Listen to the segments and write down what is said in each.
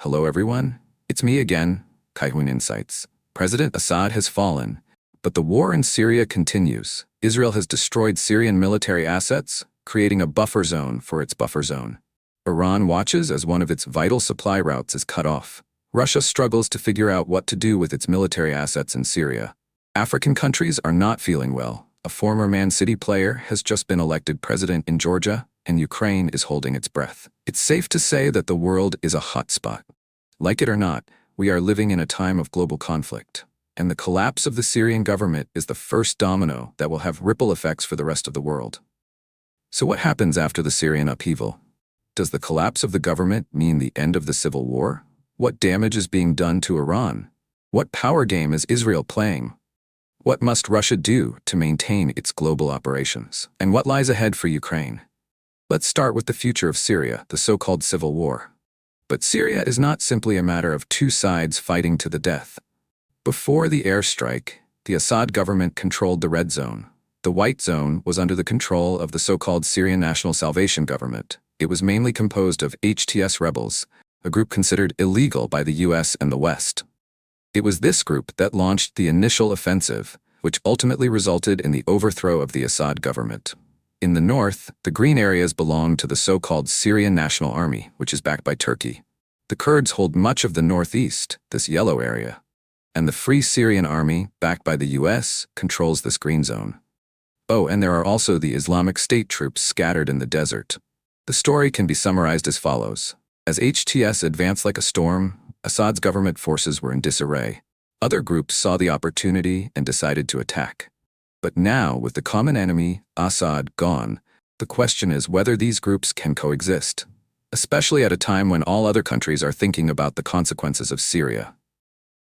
Hello everyone, it's me again, Kaihun Insights. President Assad has fallen, but the war in Syria continues. Israel has destroyed Syrian military assets, creating a buffer zone for its buffer zone. Iran watches as one of its vital supply routes is cut off. Russia struggles to figure out what to do with its military assets in Syria. African countries are not feeling well. A former Man City player has just been elected president in Georgia, and Ukraine is holding its breath. It's safe to say that the world is a hot spot. Like it or not, we are living in a time of global conflict, and the collapse of the Syrian government is the first domino that will have ripple effects for the rest of the world. So what happens after the Syrian upheaval? Does the collapse of the government mean the end of the civil war? What damage is being done to Iran? What power game is Israel playing? What must Russia do to maintain its global operations? And what lies ahead for Ukraine? Let's start with the future of Syria, the so-called civil war. But Syria is not simply a matter of two sides fighting to the death. Before the airstrike, the Assad government controlled the red zone. The white zone was under the control of the so-called Syrian National Salvation Government. It was mainly composed of HTS rebels, a group considered illegal by the US and the West. It was this group that launched the initial offensive, which ultimately resulted in the overthrow of the Assad government. In the north, the green areas belong to the so-called Syrian National Army, which is backed by Turkey. The Kurds hold much of the northeast, this yellow area. And the Free Syrian Army, backed by the US, controls this green zone. Oh, and there are also the Islamic State troops scattered in the desert. The story can be summarized as follows. As HTS advanced like a storm, Assad's government forces were in disarray. Other groups saw the opportunity and decided to attack. But now, with the common enemy, Assad, gone, the question is whether these groups can coexist, especially at a time when all other countries are thinking about the consequences of Syria.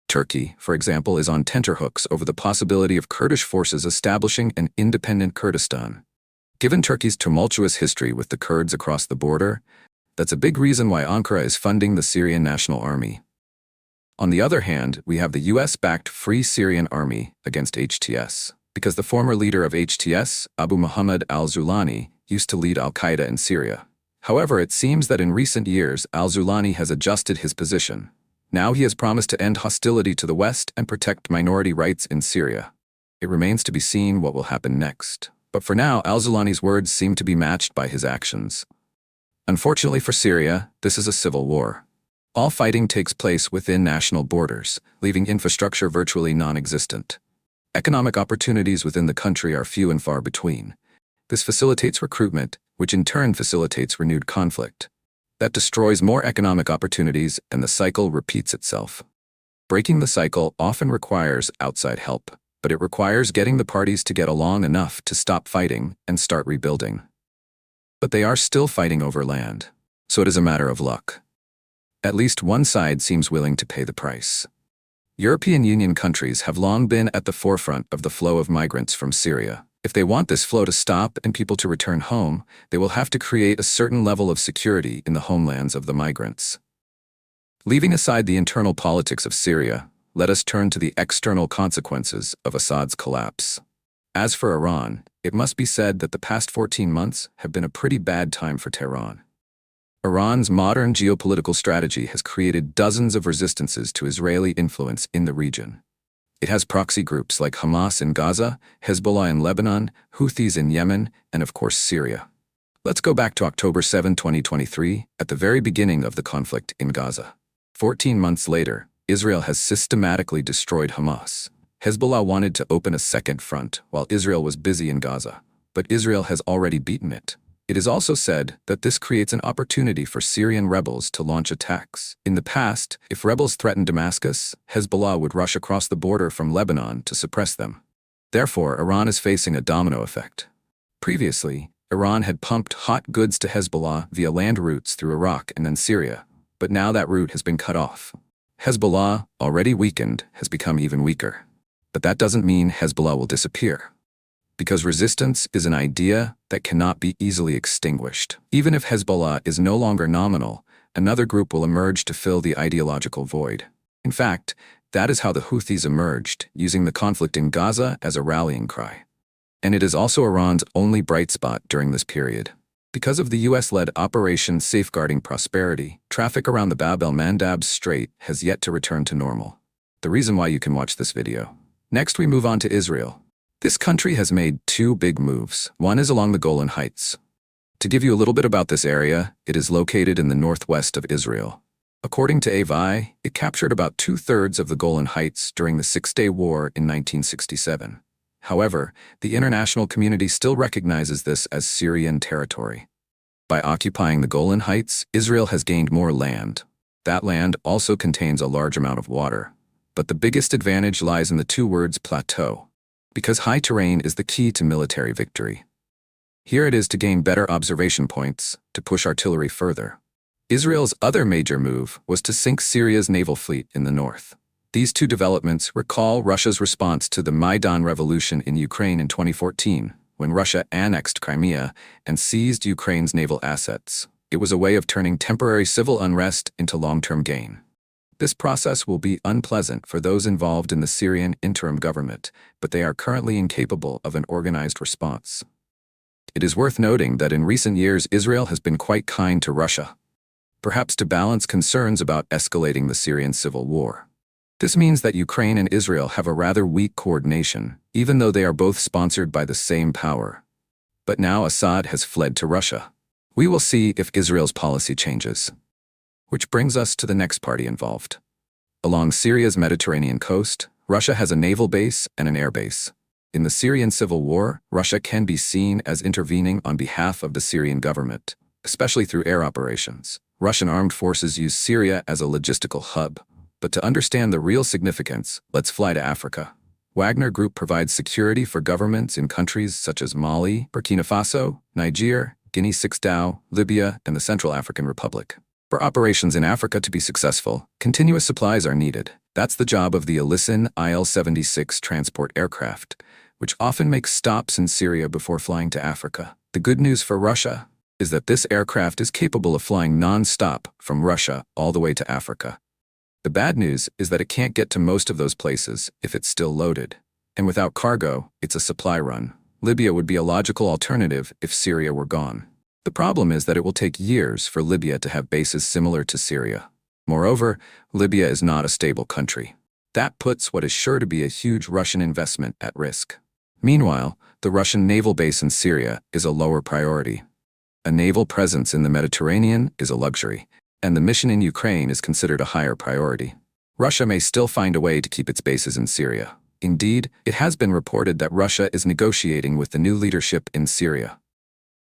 Turkey, for example, is on tenterhooks over the possibility of Kurdish forces establishing an independent Kurdistan. Given Turkey's tumultuous history with the Kurds across the border, that's a big reason why Ankara is funding the Syrian National Army. On the other hand, we have the US-backed Free Syrian Army against HTS, because the former leader of HTS, Abu Muhammad al-Zulani, used to lead al-Qaeda in Syria. However, it seems that in recent years, al-Zulani has adjusted his position. Now he has promised to end hostility to the West and protect minority rights in Syria. It remains to be seen what will happen next. But for now, al-Zulani's words seem to be matched by his actions. Unfortunately for Syria, this is a civil war. All fighting takes place within national borders, leaving infrastructure virtually non-existent. Economic opportunities within the country are few and far between. This facilitates recruitment, which in turn facilitates renewed conflict. That destroys more economic opportunities, and the cycle repeats itself. Breaking the cycle often requires outside help, but it requires getting the parties to get along enough to stop fighting and start rebuilding. But they are still fighting over land, so it is a matter of luck. At least one side seems willing to pay the price. European Union countries have long been at the forefront of the flow of migrants from Syria. If they want this flow to stop and people to return home, they will have to create a certain level of security in the homelands of the migrants. Leaving aside the internal politics of Syria, let us turn to the external consequences of Assad's collapse. As for Iran, it must be said that the past 14 months have been a pretty bad time for Tehran. Iran's modern geopolitical strategy has created dozens of resistances to Israeli influence in the region. It has proxy groups like Hamas in Gaza, Hezbollah in Lebanon, Houthis in Yemen, and of course Syria. Let's go back to October 7, 2023, at the very beginning of the conflict in Gaza. 14 months later, Israel has systematically destroyed Hamas. Hezbollah wanted to open a second front while Israel was busy in Gaza, but Israel has already beaten it. It is also said that this creates an opportunity for Syrian rebels to launch attacks. In the past, if rebels threatened Damascus, Hezbollah would rush across the border from Lebanon to suppress them. Therefore, Iran is facing a domino effect. Previously, Iran had pumped hot goods to Hezbollah via land routes through Iraq and then Syria, but now that route has been cut off. Hezbollah, already weakened, has become even weaker. But that doesn't mean Hezbollah will disappear. Because resistance is an idea that cannot be easily extinguished. Even if Hezbollah is no longer nominal, another group will emerge to fill the ideological void. In fact, that is how the Houthis emerged, using the conflict in Gaza as a rallying cry. And it is also Iran's only bright spot during this period. Because of the US-led Operation Safeguarding Prosperity, traffic around the Bab el-Mandab Strait has yet to return to normal. The reason why you can watch this video. Next, we move on to Israel. This country has made two big moves. One is along the Golan Heights. To give you a little bit about this area, it is located in the northwest of Israel. According to AVI, it captured about 2/3 of the Golan Heights during the Six-Day War in 1967. However, the international community still recognizes this as Syrian territory. By occupying the Golan Heights, Israel has gained more land. That land also contains a large amount of water. But the biggest advantage lies in the two words plateau, because high terrain is the key to military victory. Here it is to gain better observation points, to push artillery further. Israel's other major move was to sink Syria's naval fleet in the north. These two developments recall Russia's response to the Maidan Revolution in Ukraine in 2014, when Russia annexed Crimea and seized Ukraine's naval assets. It was a way of turning temporary civil unrest into long-term gain. This process will be unpleasant for those involved in the Syrian interim government, but they are currently incapable of an organized response. It is worth noting that in recent years Israel has been quite kind to Russia, perhaps to balance concerns about escalating the Syrian civil war. This means that Ukraine and Israel have a rather weak coordination, even though they are both sponsored by the same power. But now Assad has fled to Russia. We will see if Israel's policy changes. Which brings us to the next party involved. Along Syria's Mediterranean coast, Russia has a naval base and an air base. In the Syrian civil war, Russia can be seen as intervening on behalf of the Syrian government, especially through air operations. Russian armed forces use Syria as a logistical hub. But to understand the real significance, let's fly to Africa. Wagner Group provides security for governments in countries such as Mali, Burkina Faso, Niger, Guinea-Bissau, Libya, and the Central African Republic. For operations in Africa to be successful, continuous supplies are needed. That's the job of the Alisson IL-76 transport aircraft, which often makes stops in Syria before flying to Africa. The good news for Russia is that this aircraft is capable of flying non-stop from Russia all the way to Africa. The bad news is that it can't get to most of those places if it's still loaded. And without cargo, it's a supply run. Libya would be a logical alternative if Syria were gone. The problem is that it will take years for Libya to have bases similar to Syria. Moreover, Libya is not a stable country. That puts what is sure to be a huge Russian investment at risk. Meanwhile, the Russian naval base in Syria is a lower priority. A naval presence in the Mediterranean is a luxury, and the mission in Ukraine is considered a higher priority. Russia may still find a way to keep its bases in Syria. Indeed, it has been reported that Russia is negotiating with the new leadership in Syria.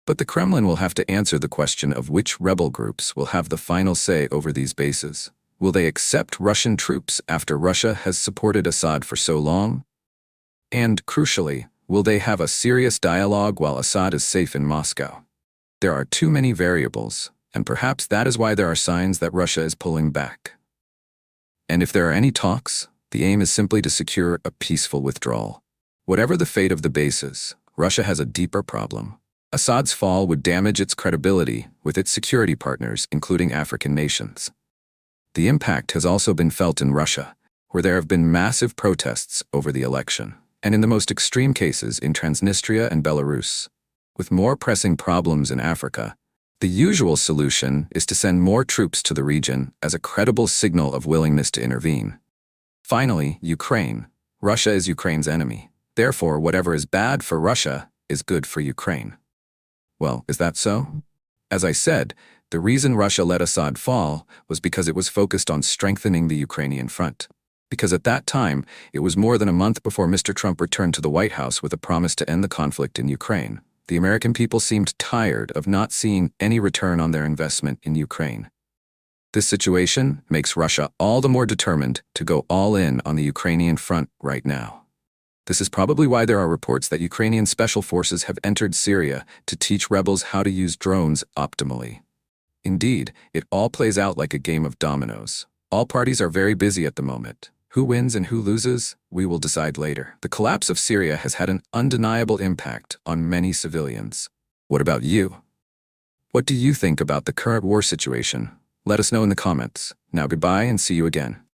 But the Kremlin will have to answer the question of which rebel groups will have the final say over these bases. Will they accept Russian troops after Russia has supported Assad for so long? And, crucially, will they have a serious dialogue while Assad is safe in Moscow? There are too many variables, and perhaps that is why there are signs that Russia is pulling back. And if there are any talks, the aim is simply to secure a peaceful withdrawal. Whatever the fate of the bases, Russia has a deeper problem. Assad's fall would damage its credibility with its security partners, including African nations. The impact has also been felt in Russia, where there have been massive protests over the election, and in the most extreme cases in Transnistria and Belarus. With more pressing problems in Africa, the usual solution is to send more troops to the region as a credible signal of willingness to intervene. Finally, Ukraine. Russia is Ukraine's enemy. Therefore, whatever is bad for Russia is good for Ukraine. Well, is that so? As I said, the reason Russia let Assad fall was because it was focused on strengthening the Ukrainian front. Because at that time, it was more than a month before Mr. Trump returned to the White House with a promise to end the conflict in Ukraine. The American people seemed tired of not seeing any return on their investment in Ukraine. This situation makes Russia all the more determined to go all in on the Ukrainian front right now. This is probably why there are reports that Ukrainian special forces have entered Syria to teach rebels how to use drones optimally. Indeed, it all plays out like a game of dominoes. All parties are very busy at the moment. Who wins and who loses, we will decide later. The collapse of Syria has had an undeniable impact on many civilians. What about you? What do you think about the current war situation? Let us know in the comments. Now goodbye and see you again.